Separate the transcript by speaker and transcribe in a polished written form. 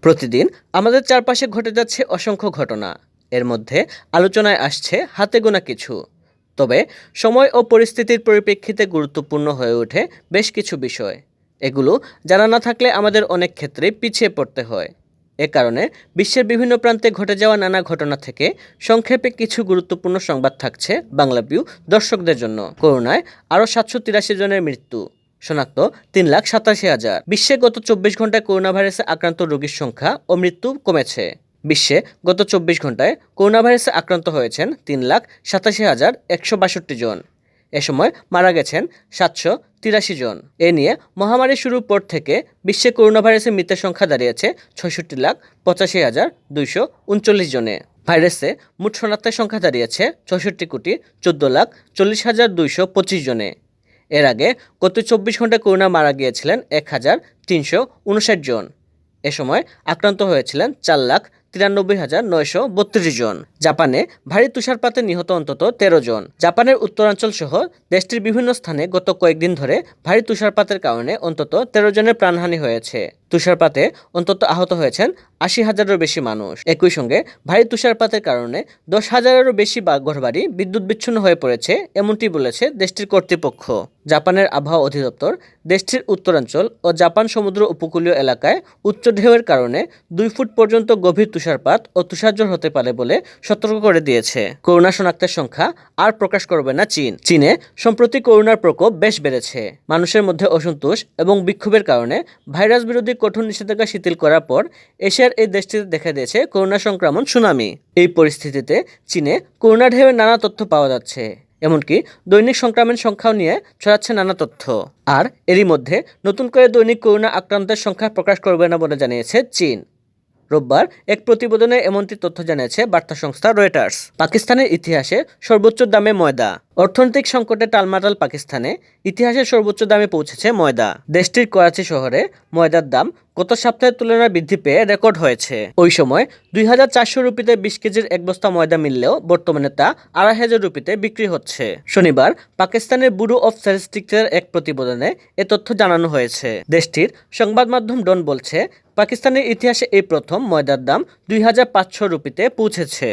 Speaker 1: প্রতিদিন আমাদের চারপাশে ঘটে যাচ্ছে অসংখ্য ঘটনা। এর মধ্যে আলোচনায় আসছে হাতে গোনা কিছু। তবে সময় ও পরিস্থিতির পরিপ্রেক্ষিতে গুরুত্বপূর্ণ হয়ে ওঠে বেশ কিছু বিষয়। এগুলো জানা না থাকলে আমাদের অনেক ক্ষেত্রে পিছিয়ে পড়তে হয়। এ কারণে বিশ্বের বিভিন্ন প্রান্তে ঘটে যাওয়া নানা ঘটনা থেকে সংক্ষেপে কিছু গুরুত্বপূর্ণ সংবাদ থাকছে বাংলাপিউ দর্শকদের জন্য। করোনায় আরও 783 জনের মৃত্যু, শনাক্ত 3,87,000। বিশ্বে গত 24 ঘন্টায় করোনা ভাইরাসে আক্রান্ত রোগীর সংখ্যা ও মৃত্যু কমেছে। বিশ্বে গত 24 ঘন্টায় করোনা ভাইরাসে আক্রান্ত হয়েছেন 3,87,162 জন। এ সময় মারা গেছেন 783 জন। এ নিয়ে মহামারী শুরুর পর থেকে বিশ্বে করোনা ভাইরাসে মৃতের সংখ্যা দাঁড়িয়েছে 66,85,239 জনে। ভাইরাসে মোট শনাক্তের সংখ্যা দাঁড়িয়েছে 64,14,40,225 জনে। এর আগে গত 24 ঘন্টায় করোনা মারা গিয়েছিলেন 1,359 জন। এ সময় আক্রান্ত হয়েছিলেন 4,93,932 জন। জাপানে ভারী তুষারপাতে নিহত অন্তত 13 জন। জাপানের উত্তরাঞ্চল সহ দেশটির বিভিন্ন স্থানে গত কয়েকদিন ধরে ভারী তুষারপাতের কারণে অন্তত 13 জনের প্রাণহানি হয়েছে। তুষারপাতে অন্তত আহত হয়েছেন 80,000-এরও বেশি মানুষ। একই সঙ্গে ভারী তুষারপাতের কারণে 10,000-এরও বেশি ঘরবাড়ি বিদ্যুৎ বিচ্ছিন্ন হয়ে পড়েছে, এমনটি বলেছে দেশটির কর্তৃপক্ষ। জাপানের আবহাওয়া অধিদপ্তর দেশটির উত্তরাঞ্চল ও জাপান সমুদ্র উপকূলীয় এলাকায় উচ্চ ঢেউয়ের কারণে 2 ফুট পর্যন্ত গভীর তুষারপাত ও তুষারঝড় হতে পারে বলে সতর্ক করে দিয়েছে। করোনা শনাক্তের সংখ্যা আর প্রকাশ করবে না চীন। চীনে সম্প্রতি করোনার প্রকোপ বেশ বেড়েছে। মানুষের মধ্যে অসন্তোষ এবং বিক্ষোভের কারণে ভাইরাস বিরোধী কঠোর নিষেধাজ্ঞা শিথিল করার পর এশিয়ার এই দেশটিতে দেখা দিয়েছে করোনা সংক্রমণ সুনামি। এই পরিস্থিতিতে চীনে করোনা ঢেউয়ের নানা তথ্য পাওয়া যাচ্ছে। এমনকি দৈনিক সংক্রমণ সংখ্যাও নিয়ে ছড়াচ্ছে নানা তথ্য। আর এরই মধ্যে নতুন করে দৈনিক করোনা আক্রান্তের সংখ্যা প্রকাশ করবে না বলে জানিয়েছে চীন। রোববার এক প্রতিবেদনে এমনটি তথ্য জানিয়েছে বার্তা সংস্থা রয়টার্স। পাকিস্তানের ইতিহাসে সর্বোচ্চ দামে ময়দা। অর্থনৈতিক সংকটে টালমাটাল পাকিস্তানে ইতিহাসের সর্বোচ্চ দামে পৌঁছেছে ময়দা। দেশটির করাচি শহরে ময়দার দাম গত সপ্তাহের তুলনায় বৃদ্ধি পেয়ে রেকর্ড হয়েছে। ওই সময় 2,400 রুপিতে 20 কেজির এক বস্তা ময়দা মিললেও বর্তমানে তা 2,500 রুপিতে বিক্রি হচ্ছে। শনিবার পাকিস্তানের ব্যুরো অফ স্ট্যাটিস্টিক্সের এক প্রতিবেদনে এ তথ্য জানানো হয়েছে। দেশটির সংবাদ মাধ্যম ডন বলছে, পাকিস্তানের ইতিহাসে এই প্রথম ময়দার দাম 2,500 রুপিতে পৌঁছেছে।